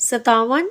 57,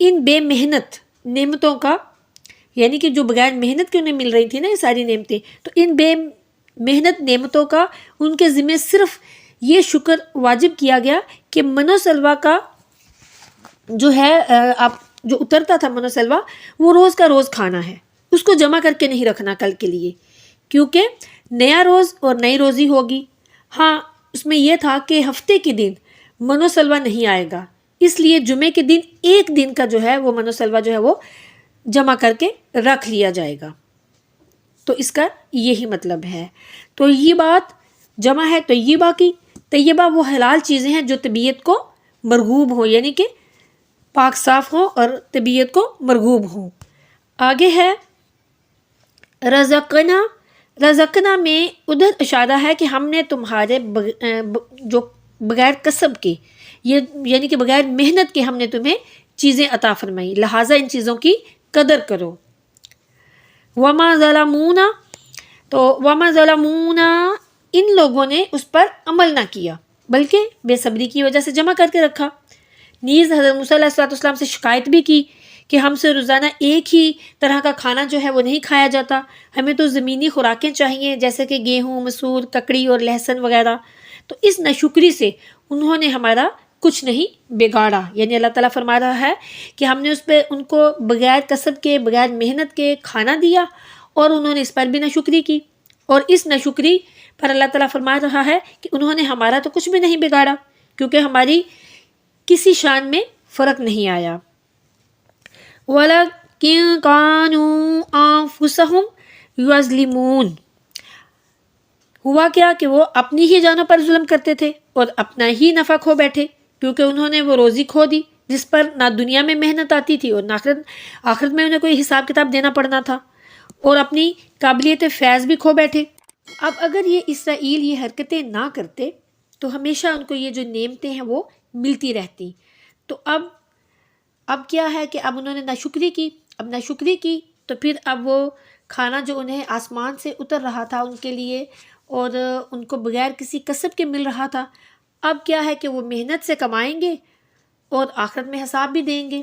ان بے محنت نعمتوں کا، یعنی کہ جو بغیر محنت کے انہیں مل رہی تھی نا یہ ساری نعمتیں، تو ان بے محنت نعمتوں کا ان کے ذمہ صرف یہ شکر واجب کیا گیا کہ من و سلوہ کا جو ہے آپ جو اترتا تھا من و سلوہ وہ روز کا روز کھانا ہے، اس کو جمع کر کے نہیں رکھنا کل کے لیے، کیونکہ نیا روز اور نئی روزی ہوگی۔ ہاں اس میں یہ تھا کہ ہفتے کے دن من و سلوہ نہیں آئے گا، اس لیے جمعے کے دن ایک دن کا جو ہے وہ من و سلوہ جو ہے وہ جمع کر کے رکھ لیا جائے گا۔ تو اس کا یہی مطلب ہے۔ تو یہ بات جمع ہے طیبہ کی، طیبہ وہ حلال چیزیں ہیں جو طبیعت کو مرغوب ہوں، یعنی کہ پاک صاف ہوں اور طبیعت کو مرغوب ہوں۔ آگے ہے رزقنا، رزقنا میں ادھر اشارہ ہے کہ ہم نے تمہارے جو بغیر کسب کے، یہ یعنی کہ بغیر محنت کے ہم نے تمہیں چیزیں عطا فرمائی، لہٰذا ان چیزوں کی قدر کرو۔ وما ظلمونا، تو وما ظلمونا ان لوگوں نے اس پر عمل نہ کیا بلکہ بے صبری کی وجہ سے جمع کر کے رکھا۔ نیز حضرت موسیٰ علیہ السلام سے شکایت بھی کی کہ ہم سے روزانہ ایک ہی طرح کا کھانا جو ہے وہ نہیں کھایا جاتا، ہمیں تو زمینی خوراکیں چاہیے جیسے کہ گیہوں، مسور، ککڑی اور لہسن وغیرہ۔ تو اس ناشکری سے انہوں نے ہمارا کچھ نہیں بگاڑا، یعنی اللہ تعالیٰ فرما رہا ہے کہ ہم نے اس پہ ان کو بغیر کسب کے، بغیر محنت کے کھانا دیا اور انہوں نے اس پر بھی ناشکری کی، اور اس ناشکری پر اللہ تعالیٰ فرما رہا ہے کہ انہوں نے ہمارا تو کچھ بھی نہیں بگاڑا کیونکہ ہماری کسی شان میں فرق نہیں آیا۔ وَلَكِنْ كَانُوا أَنفُسَهُمْ يَظْلِمُونَ، ہوا کیا کہ وہ اپنی ہی جانوں پر ظلم کرتے تھے اور اپنا ہی نفع کھو بیٹھے، کیونکہ انہوں نے وہ روزی کھو دی جس پر نہ دنیا میں محنت آتی تھی اور نہ آخرت میں انہیں کوئی حساب کتاب دینا پڑنا تھا، اور اپنی قابلیت فیض بھی کھو بیٹھے۔ اب اگر یہ اسرائیل یہ حرکتیں نہ کرتے تو ہمیشہ ان کو یہ جو نعمتیں ہیں وہ ملتی رہتی۔ تو اب کیا ہے کہ اب انہوں نے ناشکری کی، اب ناشکری کی تو پھر اب وہ کھانا جو انہیں آسمان سے اتر رہا تھا ان کے لیے اور ان کو بغیر کسی کسب کے مل رہا تھا، اب کیا ہے کہ وہ محنت سے کمائیں گے اور آخرت میں حساب بھی دیں گے۔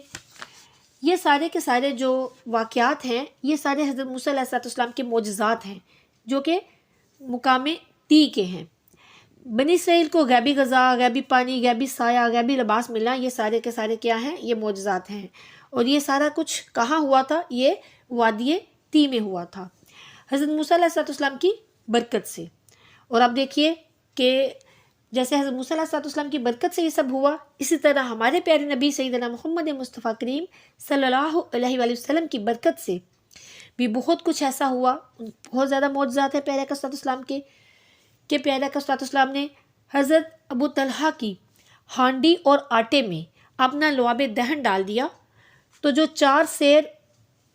یہ سارے کے سارے جو واقعات ہیں یہ سارے حضرت موسیٰ علیہ السلام کے معجزات ہیں جو کہ مقام تی کے ہیں۔ بنی اسرائیل کو غیبی غذا، غیبی پانی، غیبی سایہ، غیبی لباس ملنا، یہ سارے کے سارے کیا ہیں؟ یہ معجزات ہیں۔ اور یہ سارا کچھ کہاں ہوا تھا؟ یہ وادی تی میں ہوا تھا حضرت موسیٰ علیہ السلام کی برکت سے۔ اور اب دیکھیے کہ جیسے حضرت موسیٰ علیہ السلام کی برکت سے یہ سب ہوا، اسی طرح ہمارے پیارے نبی سیدنا محمد مصطفیٰ کریم صلی اللہ علیہ وآلہ وسلم کی برکت سے بھی بہت کچھ ایسا ہوا، بہت زیادہ معجزات ہیں پیارے اقدس اسلام کے، کہ پیارے اقدس اسلام نے حضرت ابو طلحہ کی ہانڈی اور آٹے میں اپنا لعاب دہن ڈال دیا، تو جو 4 سیر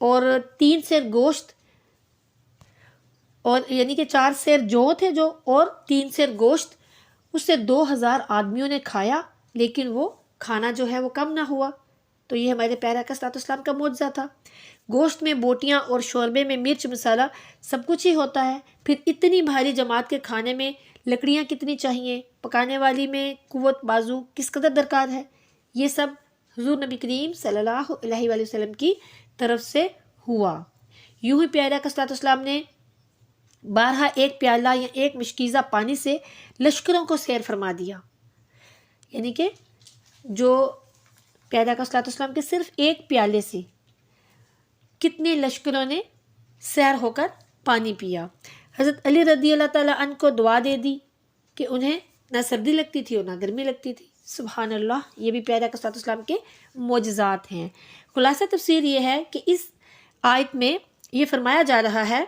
اور 3 سیر گوشت، اور یعنی کہ 4 سیر جو تھے جو اور 3 سیر گوشت، اس سے 2000 آدمیوں نے کھایا، لیکن وہ کھانا جو ہے وہ کم نہ ہوا۔ تو یہ ہمارے پیارے آقا اسلام کا معجزہ تھا۔ گوشت میں بوٹیاں اور شوربے میں مرچ مسالہ سب کچھ ہی ہوتا ہے، پھر اتنی بھاری جماعت کے کھانے میں لکڑیاں کتنی چاہیے، پکانے والی میں قوت بازو کس قدر درکار ہے، یہ سب حضور نبی کریم صلی اللہ علیہ وآلہ وسلم کی طرف سے ہوا۔ یوں ہی پیارے آقا اسلام نے بارہا ایک پیالہ یا ایک مشکیزہ پانی سے لشکروں کو سیر فرما دیا، یعنی کہ جو پیارے آقا اسلام کے صرف ایک پیالے سے کتنے لشکروں نے سیر ہو کر پانی پیا۔ حضرت علی رضی اللہ تعالیٰ عنہ کو دعا دے دی کہ انہیں نہ سردی لگتی تھی اور نہ گرمی لگتی تھی۔ سبحان اللہ، یہ بھی پیارے آقا اسلام کے معجزات ہیں۔ خلاصہ تفسیر یہ ہے کہ اس آیت میں یہ فرمایا جا رہا ہے،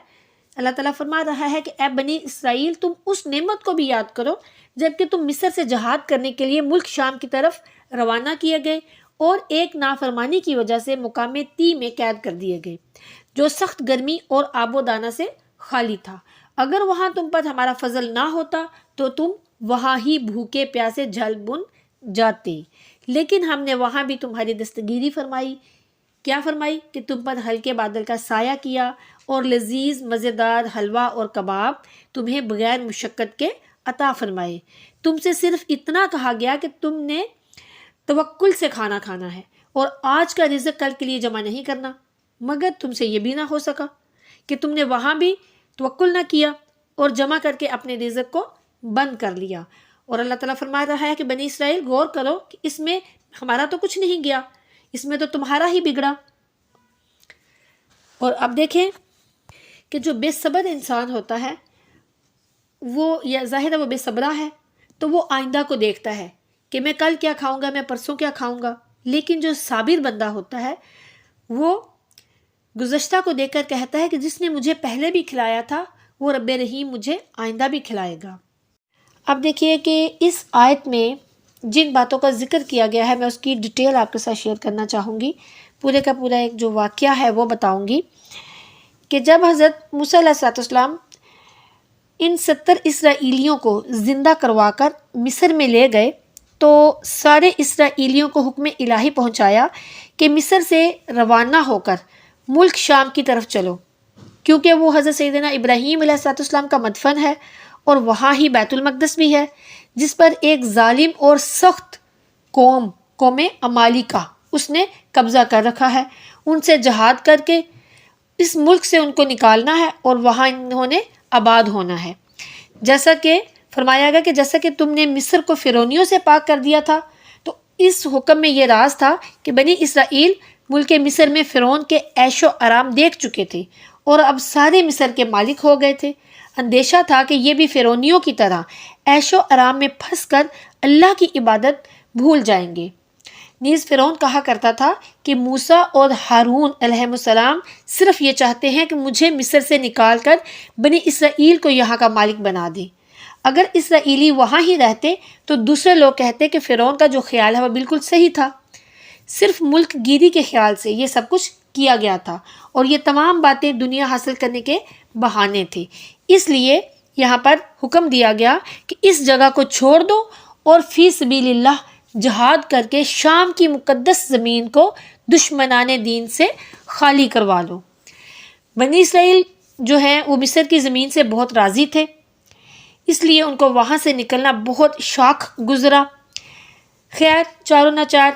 اللہ تعالیٰ فرما رہا ہے کہ اے بنی اسرائیل، تم اس نعمت کو بھی یاد کرو جبکہ تم مصر سے جہاد کرنے کے لیے ملک شام کی طرف روانہ کیے گئے اور ایک نافرمانی کی وجہ سے مقام تی میں قید کر دیے گئے، جو سخت گرمی اور آب و دانہ سے خالی تھا۔ اگر وہاں تم پر ہمارا فضل نہ ہوتا تو تم وہاں ہی بھوکے پیاسے جھل بن جاتے، لیکن ہم نے وہاں بھی تمہاری دستگیری فرمائی۔ کیا فرمائی؟ کہ تم پر ہلکے بادل کا سایہ کیا اور لذیذ مزیدار حلوہ اور کباب تمہیں بغیر مشقت کے عطا فرمائے۔ تم سے صرف اتنا کہا گیا کہ تم نے توکل سے کھانا کھانا ہے اور آج کا رزق کل کے لیے جمع نہیں کرنا، مگر تم سے یہ بھی نہ ہو سکا کہ تم نے وہاں بھی توکل نہ کیا اور جمع کر کے اپنے رزق کو بند کر لیا۔ اور اللہ تعالیٰ فرما رہا ہے کہ بنی اسرائیل غور کرو کہ اس میں ہمارا تو کچھ نہیں گیا، اس میں تو تمہارا ہی بگڑا۔ اور اب دیکھیں کہ جو بے صبر انسان ہوتا ہے وہ، یا ظاہر ہے وہ بے صبرا ہے، تو وہ آئندہ کو دیکھتا ہے کہ میں کل کیا کھاؤں گا، میں پرسوں کیا کھاؤں گا۔ لیکن جو صابر بندہ ہوتا ہے وہ گزشتہ کو دیکھ کر کہتا ہے کہ جس نے مجھے پہلے بھی کھلایا تھا وہ رب رحیم مجھے آئندہ بھی کھلائے گا۔ اب دیکھیے کہ اس آیت میں جن باتوں کا ذکر کیا گیا ہے میں اس کی ڈیٹیل آپ کے ساتھ شیئر کرنا چاہوں گی۔ پورے کا پورا ایک جو واقعہ ہے وہ بتاؤں گی کہ جب حضرت موسیٰ علیہ السلام ان 70 اسرائیلیوں کو زندہ کروا کر مصر میں لے گئے تو سارے اسرائیلیوں کو حکم الہی پہنچایا کہ مصر سے روانہ ہو کر ملک شام کی طرف چلو، کیونکہ وہ حضرت سیدنا ابراہیم علیہ السلام کا مدفن ہے اور وہاں ہی بیت المقدس بھی ہے، جس پر ایک ظالم اور سخت قوم عمالیقہ اس نے قبضہ کر رکھا ہے۔ ان سے جہاد کر کے اس ملک سے ان کو نکالنا ہے اور وہاں انہوں نے آباد ہونا ہے۔ جیسا کہ فرمایا گیا کہ جیسا کہ تم نے مصر کو فرعونیوں سے پاک کر دیا تھا، تو اس حکم میں یہ راز تھا کہ بنی اسرائیل ملک مصر میں فرعون کے عیش و آرام دیکھ چکے تھے اور اب سارے مصر کے مالک ہو گئے تھے۔ اندیشہ تھا کہ یہ بھی فرعونیوں کی طرح عیش و آرام میں پھنس کر اللہ کی عبادت بھول جائیں گے۔ نیز فرعون کہا کرتا تھا کہ موسیٰ اور ہارون علیہ السلام صرف یہ چاہتے ہیں کہ مجھے مصر سے نکال کر بنی اسرائیل کو یہاں کا مالک بنا دے۔ اگر اسرائیلی وہاں ہی رہتے تو دوسرے لوگ کہتے کہ فرعون کا جو خیال ہے وہ بالکل صحیح تھا، صرف ملک گیری کے خیال سے یہ سب کچھ کیا گیا تھا اور یہ تمام باتیں دنیا حاصل کرنے کے بہانے تھے۔ اس لیے یہاں پر حکم دیا گیا کہ اس جگہ کو چھوڑ دو اور فی سبیل اللہ جہاد کر کے شام کی مقدس زمین کو دشمنان دین سے خالی کروا لو۔ بنی اسرائیل جو ہیں وہ مصر کی زمین سے بہت راضی تھے، اس لیے ان کو وہاں سے نکلنا بہت شاق گزرا۔ خیر چاروں ناچار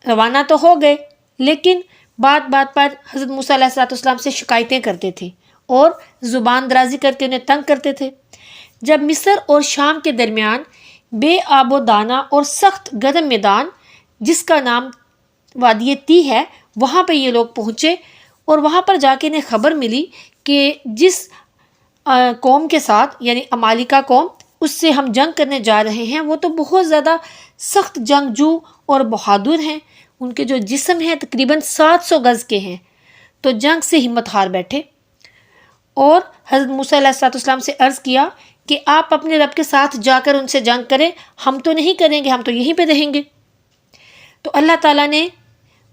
روانہ تو ہو گئے، لیکن بات بات پر حضرت موسیٰ علیہ السلام سے شکایتیں کرتے تھے اور زبان درازی کر کے انہیں تنگ کرتے تھے۔ جب مصر اور شام کے درمیان بے آب و دانہ اور سخت گرم میدان جس کا نام وادی تی ہے، وہاں پہ یہ لوگ پہنچے اور وہاں پر جا کے انہیں خبر ملی کہ جس قوم کے ساتھ یعنی عمالیقہ قوم اس سے ہم جنگ کرنے جا رہے ہیں وہ تو بہت زیادہ سخت جنگجو اور بہادر ہیں، ان کے جو جسم ہیں تقریباً 700 گز کے ہیں، تو جنگ سے ہمت ہار بیٹھے اور حضرت موسیٰ علیہ السلام سے عرض کیا کہ آپ اپنے رب کے ساتھ جا کر ان سے جنگ کریں، ہم تو نہیں کریں گے، ہم تو یہیں پہ رہیں گے۔ تو اللہ تعالیٰ نے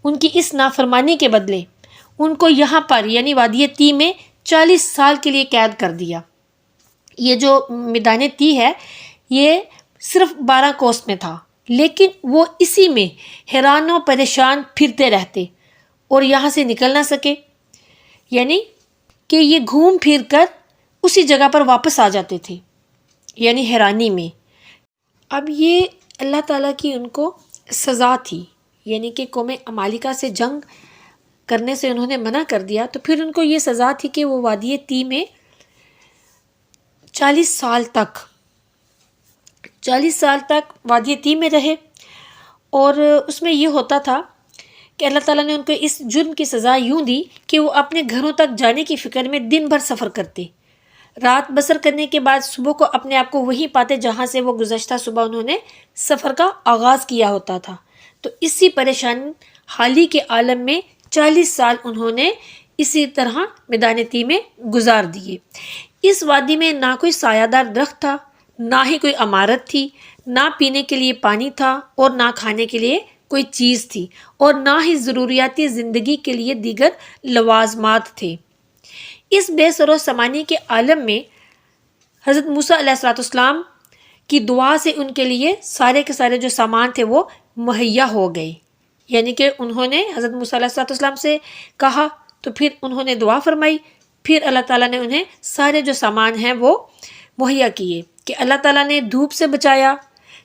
ان کی اس نافرمانی کے بدلے ان کو یہاں پر یعنی وادی تی میں 40 سال کے لیے قید کر دیا۔ یہ جو میدان تی ہے یہ صرف 12 کوس میں تھا، لیکن وہ اسی میں حیران و پریشان پھرتے رہتے اور یہاں سے نکل نہ سکے، یعنی کہ یہ گھوم پھر کر اسی جگہ پر واپس آ جاتے تھے، یعنی حیرانی میں۔ اب یہ اللہ تعالیٰ کی ان کو سزا تھی، یعنی کہ قوم عمالیقہ سے جنگ کرنے سے انہوں نے منع کر دیا، تو پھر ان کو یہ سزا تھی کہ وہ وادی تی میں 40 سال تک وادی تی میں رہے۔ اور اس میں یہ ہوتا تھا کہ اللہ تعالیٰ نے ان کو اس جرم کی سزا یوں دی کہ وہ اپنے گھروں تک جانے کی فکر میں دن بھر سفر کرتے، رات بسر کرنے کے بعد صبح کو اپنے آپ کو وہیں پاتے جہاں سے وہ گزشتہ صبح انہوں نے سفر کا آغاز کیا ہوتا تھا۔ تو اسی پریشان حالی کے عالم میں 40 سال انہوں نے اسی طرح میدان تی میں گزار دیے۔ اس وادی میں نہ کوئی سایہ دار درخت تھا، نہ ہی کوئی عمارت تھی، نہ پینے کے لیے پانی تھا اور نہ کھانے کے لیے کوئی چیز تھی، اور نہ ہی ضروریاتی زندگی کے لیے دیگر لوازمات تھے۔ اس بے سر و سامانی کے عالم میں حضرت موسیٰ علیہ السلام کی دعا سے ان کے لیے سارے کے سارے جو سامان تھے وہ مہیا ہو گئے، یعنی کہ انہوں نے حضرت موسیٰ علیہ السلام سے کہا تو پھر انہوں نے دعا فرمائی، پھر اللہ تعالیٰ نے انہیں سارے جو سامان ہیں وہ مہیا کیے، کہ اللہ تعالیٰ نے دھوپ سے بچایا،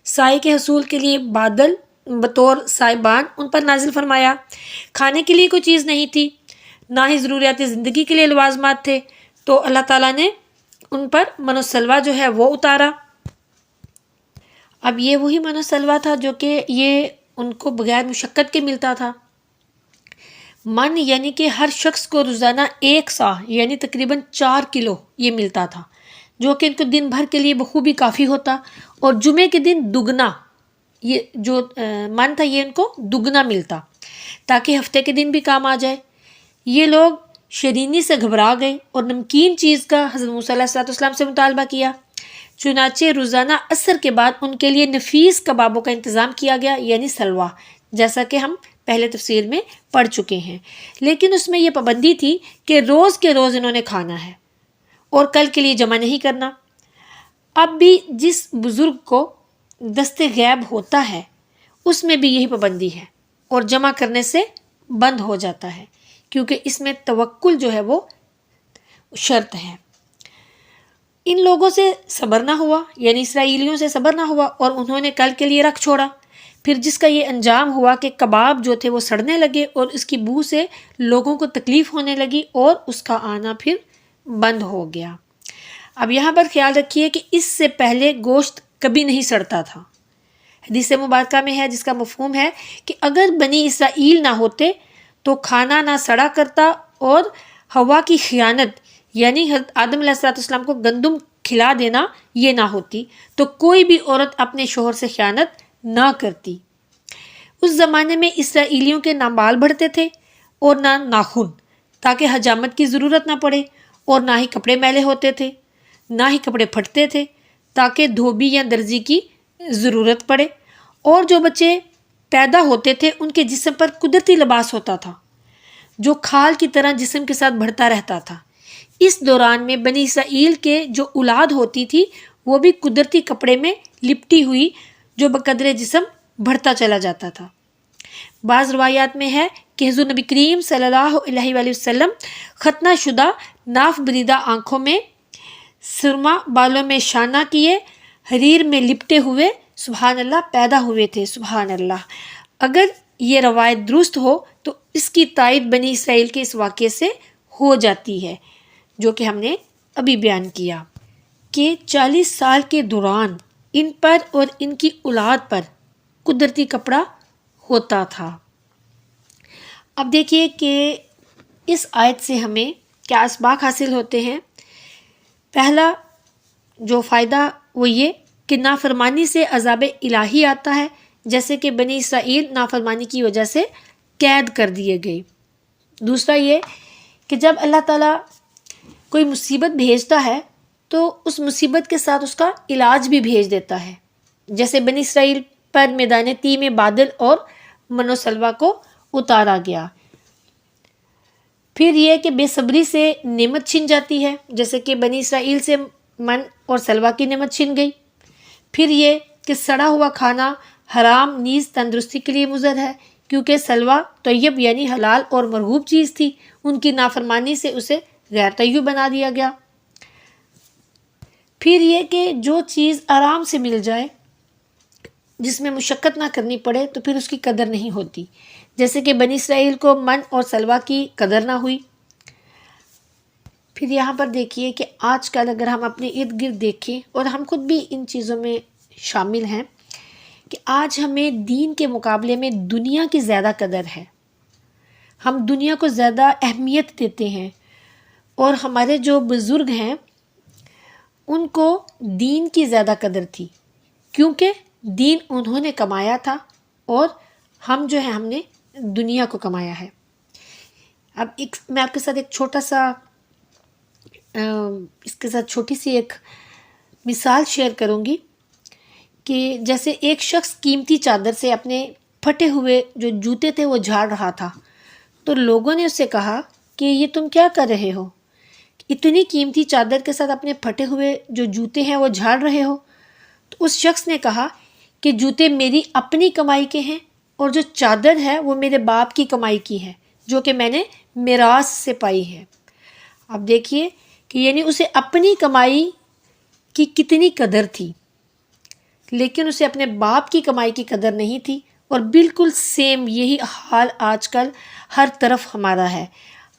سائے کے حصول کے لیے بادل بطور صاحبان ان پر نازل فرمایا۔ کھانے کے لیے کوئی چیز نہیں تھی، نہ ہی ضروریات زندگی کے لیے لوازمات تھے، تو اللہ تعالیٰ نے ان پر من و سلوہ جو ہے وہ اتارا۔ اب یہ وہی من و سلوہ تھا جو کہ یہ ان کو بغیر مشقت کے ملتا تھا۔ من یعنی کہ ہر شخص کو روزانہ 1 سا یعنی تقریباً 4 کلو یہ ملتا تھا، جو کہ ان کو دن بھر کے لیے بخوبی کافی ہوتا، اور جمعے کے دن دگنا یہ جو من تھا یہ ان کو دگنا ملتا تاکہ ہفتے کے دن بھی کام آ جائے۔ یہ لوگ شرینی سے گھبرا گئے اور نمکین چیز کا حضرت موسیٰ علیہ السلام سے مطالبہ کیا۔ چنانچہ روزانہ عصر کے بعد ان کے لیے نفیس کبابوں کا انتظام کیا گیا، یعنی سلوا، جیسا کہ ہم پہلے تفسیر میں پڑھ چکے ہیں۔ لیکن اس میں یہ پابندی تھی کہ روز کے روز انہوں نے کھانا ہے اور کل کے لیے جمع نہیں کرنا۔ اب بھی جس بزرگ کو دست غیب ہوتا ہے اس میں بھی یہی پابندی ہے اور جمع کرنے سے بند ہو جاتا ہے، کیونکہ اس میں توکل جو ہے وہ شرط ہے۔ ان لوگوں سے صبر نہ ہوا، یعنی اسرائیلیوں سے صبر نہ ہوا، اور انہوں نے کل کے لیے رکھ چھوڑا۔ پھر جس کا یہ انجام ہوا کہ کباب جو تھے وہ سڑنے لگے اور اس کی بو سے لوگوں کو تکلیف ہونے لگی اور اس کا آنا پھر بند ہو گیا۔ اب یہاں پر خیال رکھیے کہ اس سے پہلے گوشت کبھی نہیں سڑتا تھا۔ حدیث مبارکہ میں ہے جس کا مفہوم ہے کہ اگر بنی اسرائیل نہ ہوتے تو کھانا نہ سڑا کرتا، اور ہوا کی خیانت یعنی حضرت آدم علیہ السلام کو گندم کھلا دینا یہ نہ ہوتی تو کوئی بھی عورت اپنے شوہر سے خیانت نہ کرتی۔ اس زمانے میں اسرائیلیوں کے نہ بال بڑھتے تھے اور نہ ناخن، تاکہ حجامت کی ضرورت نہ پڑے، اور نہ ہی کپڑے میلے ہوتے تھے، نہ ہی کپڑے پھٹتے تھے تاکہ دھوبی یا درزی کی ضرورت پڑے، اور جو بچے پیدا ہوتے تھے ان کے جسم پر قدرتی لباس ہوتا تھا جو کھال کی طرح جسم کے ساتھ بڑھتا رہتا تھا۔ اس دوران میں بنی اسرائیل کے جو اولاد ہوتی تھی وہ بھی قدرتی کپڑے میں لپٹی ہوئی جو بقدر جسم بڑھتا چلا جاتا تھا۔ بعض روایات میں ہے کہ حضور نبی کریم صلی اللہ علیہ وآلہ وسلم ختنہ شدہ، ناف بریدہ آنکھوں میں سرما، بالوں میں شانہ کیے، حریر میں لپٹے ہوئے سبحان اللہ پیدا ہوئے تھے۔ سبحان اللہ۔ اگر یہ روایت درست ہو تو اس کی تائید بنی اسرائیل کے اس واقعے سے ہو جاتی ہے جو کہ ہم نے ابھی بیان کیا کہ 40 سال کے دوران ان پر اور ان کی اولاد پر قدرتی کپڑا ہوتا تھا۔ اب دیکھیے کہ اس آیت سے ہمیں کیا اسباق حاصل ہوتے ہیں۔ پہلا جو فائدہ وہ یہ کہ نافرمانی سے عذاب الہی آتا ہے، جیسے کہ بنی اسرائیل نافرمانی کی وجہ سے قید کر دیے گئے۔ دوسرا یہ کہ جب اللہ تعالیٰ کوئی مصیبت بھیجتا ہے تو اس مصیبت کے ساتھ اس کا علاج بھی بھیج دیتا ہے، جیسے بنی اسرائیل پر میدان تی میں بادل اور من و سلوہ کو اتارا گیا۔ پھر یہ کہ بے صبری سے نعمت چھن جاتی ہے، جیسے کہ بنی اسرائیل سے من اور سلوہ کی نعمت چھن گئی۔ پھر یہ کہ سڑا ہوا کھانا حرام نیز تندرستی کے لیے مضر ہے، کیونکہ سلوہ طیب یعنی حلال اور مرغوب چیز تھی، ان کی نافرمانی سے اسے غیر طیب بنا دیا گیا۔ پھر یہ کہ جو چیز آرام سے مل جائے، جس میں مشقت نہ کرنی پڑے، تو پھر اس کی قدر نہیں ہوتی، جیسے کہ بنی اسرائیل کو من اور سلوہ کی قدر نہ ہوئی۔ پھر یہاں پر دیکھیے کہ آج کل اگر ہم اپنے ارد گرد دیکھیں، اور ہم خود بھی ان چیزوں میں شامل ہیں، کہ آج ہمیں دین کے مقابلے میں دنیا کی زیادہ قدر ہے، ہم دنیا کو زیادہ اہمیت دیتے ہیں، اور ہمارے جو بزرگ ہیں ان کو دین کی زیادہ قدر تھی، کیونکہ دین انہوں نے کمایا تھا اور ہم جو ہے ہم نے دنیا کو کمایا ہے۔ اب میں آپ کے ساتھ ایک چھوٹا سا اس کے ساتھ چھوٹی سی ایک مثال شیئر کروں گی کہ جیسے ایک شخص قیمتی چادر سے اپنے پھٹے ہوئے جو جوتے تھے وہ جھاڑ رہا تھا، تو لوگوں نے اس سے کہا کہ یہ تم کیا کر رہے ہو، اتنی قیمتی چادر کے ساتھ اپنے پھٹے ہوئے جو جوتے ہیں وہ جھاڑ رہے ہو؟ تو اس شخص نے کہا کہ جوتے میری اپنی کمائی کے ہیں اور جو چادر ہے وہ میرے باپ کی کمائی کی ہے جو کہ میں نے میراث سے پائی ہے۔ اب دیکھیے کہ یعنی اسے اپنی کمائی کی کتنی قدر تھی، لیکن اسے اپنے باپ کی کمائی کی قدر نہیں تھی، اور بالکل سیم یہی حال آج کل ہر طرف ہمارا ہے،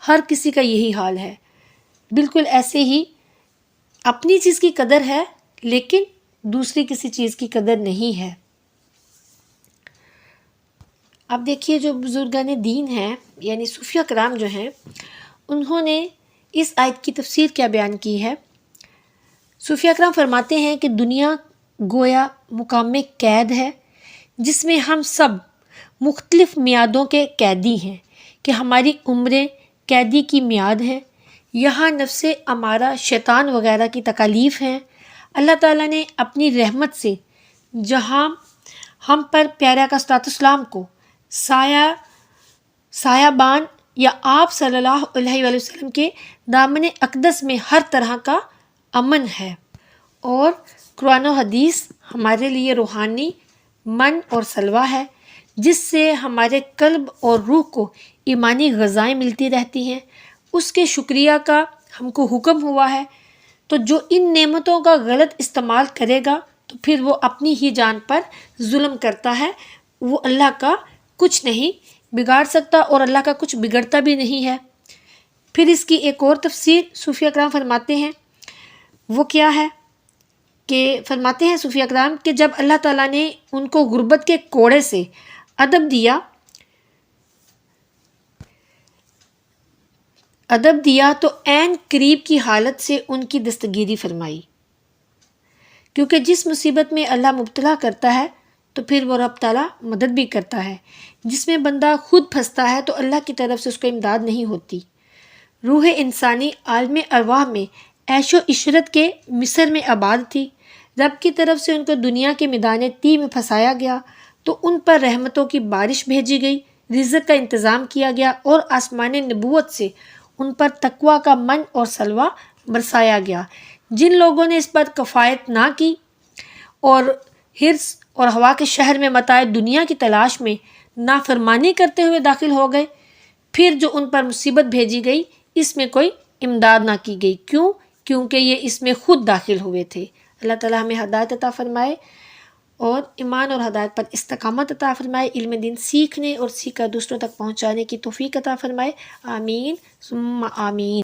ہر کسی کا یہی حال ہے، بالکل ایسے ہی اپنی چیز کی قدر ہے لیکن دوسری کسی چیز کی قدر نہیں ہے۔ اب دیکھیے جو بزرگان دین ہیں یعنی صوفیہ کرام جو ہیں، انہوں نے اس آیت کی تفسیر کیا بیان کی ہے۔ صوفیہ کرام فرماتے ہیں کہ دنیا گویا مقام میں قید ہے جس میں ہم سب مختلف میعادوں کے قیدی ہیں کہ ہماری عمریں قیدی کی میعاد ہیں، یہاں نفس امارہ شیطان وغیرہ کی تکالیف ہیں۔ اللہ تعالیٰ نے اپنی رحمت سے جہاں ہم پر پیارے آقا صلی اللہ علیہ وسلم کو سایہ بان یا آپ صلی اللہ علیہ وآلہ وسلم کے دامن اقدس میں ہر طرح کا امن ہے، اور قرآن و حدیث ہمارے لیے روحانی من اور سلوہ ہے جس سے ہمارے قلب اور روح کو ایمانی غذائیں ملتی رہتی ہیں۔ اس کے شکریہ کا ہم کو حکم ہوا ہے، تو جو ان نعمتوں کا غلط استعمال کرے گا تو پھر وہ اپنی ہی جان پر ظلم کرتا ہے، وہ اللہ کا کچھ نہیں بگاڑ سکتا اور اللہ کا کچھ بگڑتا بھی نہیں ہے۔ پھر اس کی ایک اور تفسیر صوفیہ کرام فرماتے ہیں، وہ کیا ہے کہ فرماتے ہیں صوفیہ کرام کہ جب اللہ تعالیٰ نے ان کو غربت کے کوڑے سے ادب دیا تو عین قریب کی حالت سے ان کی دستگیری فرمائی، کیونکہ جس مصیبت میں اللہ مبتلا کرتا ہے تو پھر وہ رب تعالیٰ مدد بھی کرتا ہے، جس میں بندہ خود پھنستا ہے تو اللہ کی طرف سے اس کو امداد نہیں ہوتی۔ روح انسانی عالم ارواح میں عیش و عشرت کے مصر میں آباد تھی، رب کی طرف سے ان کو دنیا کے میدان تی میں پھنسایا گیا تو ان پر رحمتوں کی بارش بھیجی گئی، رزق کا انتظام کیا گیا اور آسمان نبوت سے ان پر تقویٰ کا من اور سلوہ برسایا گیا۔ جن لوگوں نے اس پر کفایت نہ کی اور حرص اور ہوا کے شہر میں متاع دنیا کی تلاش میں نافرمانی کرتے ہوئے داخل ہو گئے، پھر جو ان پر مصیبت بھیجی گئی اس میں کوئی امداد نہ کی گئی، کیونکہ یہ اس میں خود داخل ہوئے تھے۔ اللہ تعالیٰ ہمیں ہدایت عطا فرمائے اور ایمان اور ہدایت پر استقامت عطا فرمائے، علم دین سیکھنے اور سیکھ کر دوسروں تک پہنچانے کی توفیق عطا فرمائے، آمین ثم آمین۔